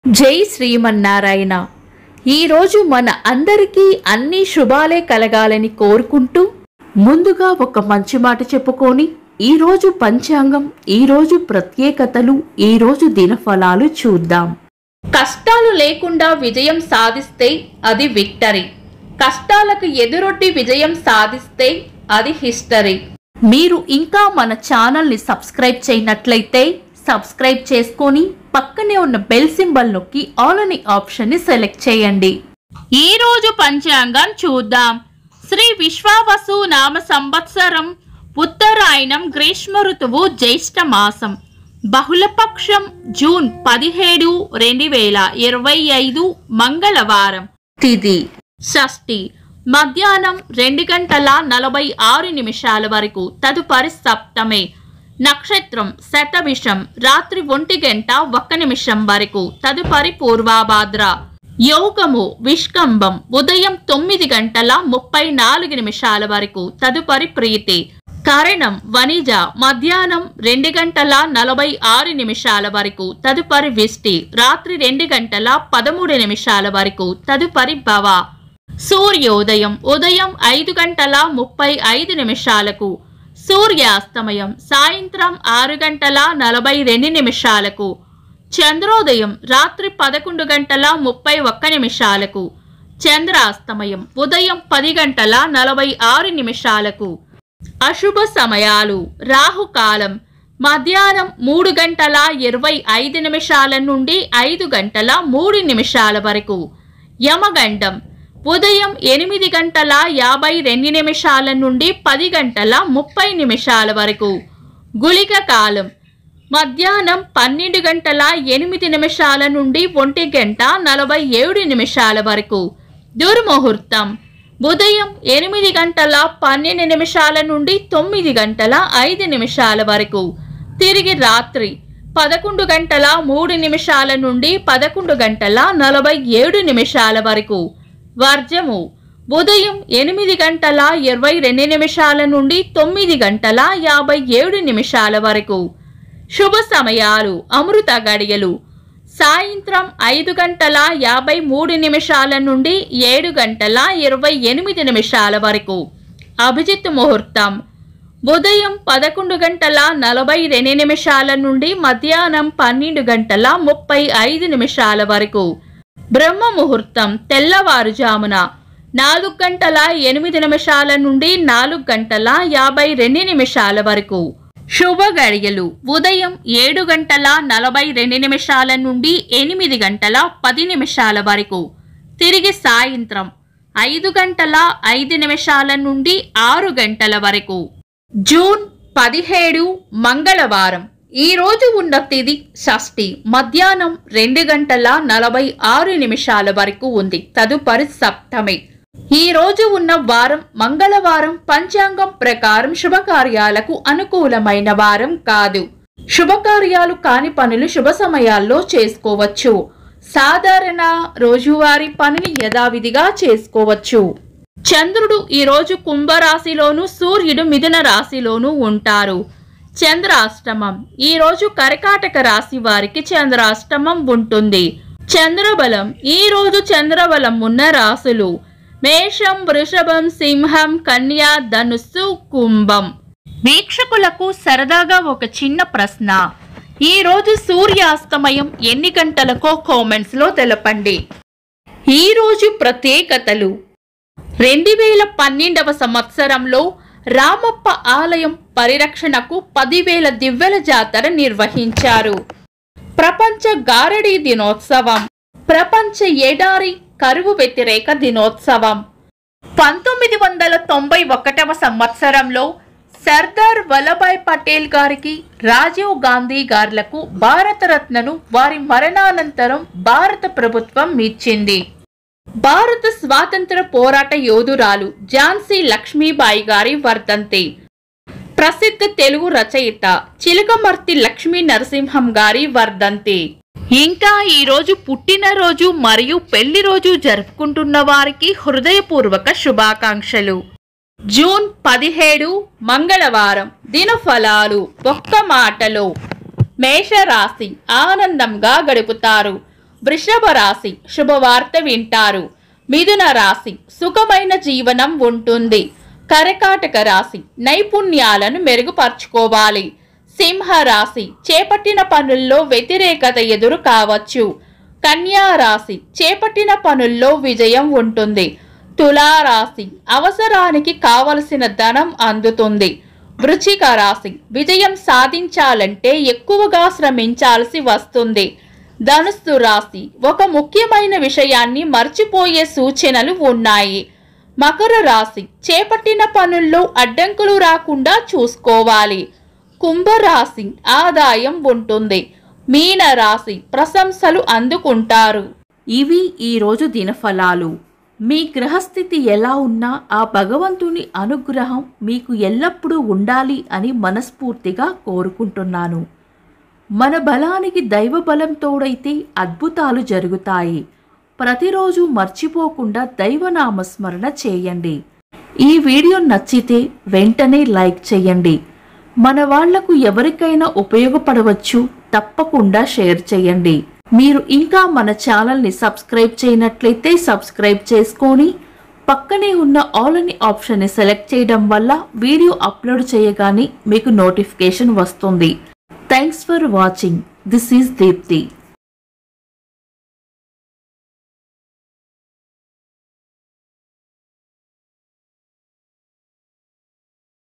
జై శ్రీమన్నారాయణ. ఈరోజు మన అందరికీ అన్ని శుభాలే కలగాలని కోరుకుంటూ ముందుగా ఒక మంచి మాట చెప్పుకొని ఈరోజు పంచాంగం, ఈరోజు ప్రత్యేకతలు, ఈరోజు దినఫలాలు చూద్దాం. కష్టాలు లేకుండా విజయం సాధిస్తే అది విక్టరీ. కష్టాలకు ఎదురొడ్డి విజయం సాధిస్తే అది హిస్టరీ. మీరు ఇంకా మన ఛానల్ని సబ్స్క్రైబ్ చేయనట్లయితే సబ్స్క్రైబ్ చేసుకొని పక్కనే ఉన్న బెల్ సింబల్ నొక్కి ఆల్ అనే ఆప్షన్ని సెలెక్ట్ చేయండి. ఈ రోజు పంచాంగం చూద్దాం. శ్రీ విశ్వావసు నామ సంవత్సరం, ఉత్తరాయణం, గ్రీష్మ ఋతువు, జ్యేష్ఠ మాసం, బహుళపక్షం, జూన్ 17, 2025 మంగళవారం. తిథి షష్ఠి, మధ్యాహ్నం 2:46 వరకు. తదుపరి సప్తమి. నక్షత్రం శతభిషం, రాత్రి 1:01 వరకు. తదుపరి పూర్వాభాద్ర. యోగము విష్కంభం, ఉదయం 9:34 వరకు. తదుపరి ప్రీతి. కరణం వనిజ, మధ్యాహ్నం 2:46 వరకు. తదుపరి విష్టి, రాత్రి 2:13 వరకు. తదుపరి భవ. సూర్యోదయం ఉదయం 5:35. సూర్యాస్తమయం సాయంత్రం 6:42. చంద్రోదయం రాత్రి 11:31. చంద్రాస్తమయం ఉదయం 10:46. అశుభ సమయాలు. రాహుకాలం మధ్యాహ్నం 3:25 నుండి 5:03 వరకు. యమగండం ఉదయం 8:52 నుండి 10:30 వరకు. గుళిక కాలం మధ్యాహ్నం 12:08 నుండి 1:47 వరకు. దుర్ముహూర్తం ఉదయం 8:12 నుండి 9:05 వరకు. తిరిగి రాత్రి 11:03 నుండి 11:47 వరకు. వర్జము ఉదయం 8:22 నుండి 9:57 వరకు. శుభ సమయాలు. అమృత గడియలు సాయంత్రం 5:53 నుండి 7:28 వరకు. అభిజిత్ ముహూర్తం ఉదయం 11:42 నుండి మధ్యాహ్నం 12:35 వరకు. బ్రహ్మ ముహూర్తం తెల్లవారుజామున 4:08 నుండి 4:52 వరకు. శుభ గడియలు ఉదయం 7:42 నుండి 8:10 వరకు. తిరిగి సాయంత్రం 5:05 నుండి 6 గంటల వరకు. జూన్ 17 మంగళవారం. ఈ రోజు ఉన్న తిథి షష్ఠి, మధ్యాహ్నం 2:46 వరకు ఉంది. తదుపరి సప్తమి. ఈ రోజు ఉన్న వారం మంగళవారం. పంచాంగం ప్రకారం శుభకార్యాలకు అనుకూలమైన వారం కాదు. శుభకార్యాలు కాని పనులు శుభ సమయాల్లో చేసుకోవచ్చు. సాధారణ రోజువారీ పనులు యథావిధిగా చేసుకోవచ్చు. చంద్రుడు ఈ రోజు కుంభరాశిలోను, సూర్యుడు మిథున రాశిలోను ఉంటారు. చంద్రాష్టమం ఈ రోజు కర్కాటక రాశి వారికి చంద్రాష్టమం ఉంటుంది. చంద్రబలం ఈ రోజు చంద్రబలం ఉన్న రాశులు మేషం, వృషభం, సింహం, కన్యా, ధనుస్సు, కుంభం. వీక్షకులకు సరదాగా ఒక చిన్న ప్రశ్న. ఈ రోజు సూర్యాస్తమయం ఎన్ని గంటలకో కామెంట్స్ లో తెలపండి. ఈ రోజు ప్రత్యేకతలు. 2012వ సంవత్సరంలో రామప్ప ఆలయం పరిరక్షణకు 10,000 దివ్వెల జాతర నిర్వహించారు. ప్రపంచ గారడీ దినోత్సవం, ప్రపంచ ఎడారి కరువు వ్యతిరేక దినోత్సవం. 1991వ సంవత్సరంలో సర్దార్ వల్లభాయ్ పటేల్ గారికి, రాజీవ్ గాంధీ గారులకు భారతరత్నను వారి మరణానంతరం భారత ప్రభుత్వం ఇచ్చింది. భారత స్వాతంత్ర పోరాట యోధురాలు ఝాన్సీ లక్ష్మీబాయి గారి వర్ధంతి. ప్రసిద్ధ తెలుగు రచయిత చిలకమర్తి లక్ష్మీ నరసింహం గారి వర్ధంతి. ఇంకా ఈరోజు పుట్టినరోజు మరియు పెళ్లి రోజు జరుపుకుంటున్న వారికి హృదయపూర్వక శుభాకాంక్షలు. జూన్ 17 మంగళవారం. దినఫలాలు. ఒక్క మాటలో మేషరాశి ఆనందంగా గడుపుతారు. వృషభ రాశి శుభవార్త వింటారు. మిథున రాశి సుఖమైన జీవనం ఉంటుంది. కర్కాటక రాశి నైపుణ్యాలను మెరుగుపరుచుకోవాలి. సింహ రాశి చేపట్టిన పనుల్లో వ్యతిరేకత ఎదురు కావచ్చు. కన్యా రాశి చేపట్టిన పనుల్లో విజయం ఉంటుంది. తులా రాశి అవసరానికి కావలసిన ధనం అందుతుంది. వృశ్చిక రాశి విజయం సాధించాలంటే ఎక్కువగా శ్రమించాల్సి వస్తుంది. ధనుస్సు రాశి ఒక ముఖ్యమైన విషయాన్ని మర్చిపోయే సూచనలు ఉన్నాయి. మకర రాశి చేపట్టిన పనుల్లో అడ్డంకులు రాకుండా చూసుకోవాలి. కుంభరాశి ఆదాయం ఉంటుంది. మీన రాశి ప్రశంసలు అందుకుంటారు. ఇవి ఈరోజు దినఫలాలు. మీ గ్రహస్థితి ఎలా ఉన్నా ఆ భగవంతుని అనుగ్రహం మీకు ఎల్లప్పుడూ ఉండాలి అని మనస్ఫూర్తిగా కోరుకుంటున్నాను. మన బలానికి దైవ బలం తోడైతే అద్భుతాలు జరుగుతాయి. ప్రతిరోజు మర్చిపోకుండా దైవనామస్మరణ చేయండి. ఈ వీడియో నచ్చితే వెంటనే లైక్ చేయండి. మన వాళ్లకు ఎవరికైనా ఉపయోగపడవచ్చు. తప్పకుండా షేర్ చేయండి. మీరు ఇంకా మన ఛానల్ని సబ్స్క్రైబ్ చేయనట్లయితే సబ్స్క్రైబ్ చేసుకొని పక్కనే ఉన్న ఆల్ అని ఆప్షన్ని సెలెక్ట్ చేయడం వల్ల వీడియో అప్లోడ్ చేయగానే మీకు నోటిఫికేషన్ వస్తుంది. Thanks for watching. This is Deepti.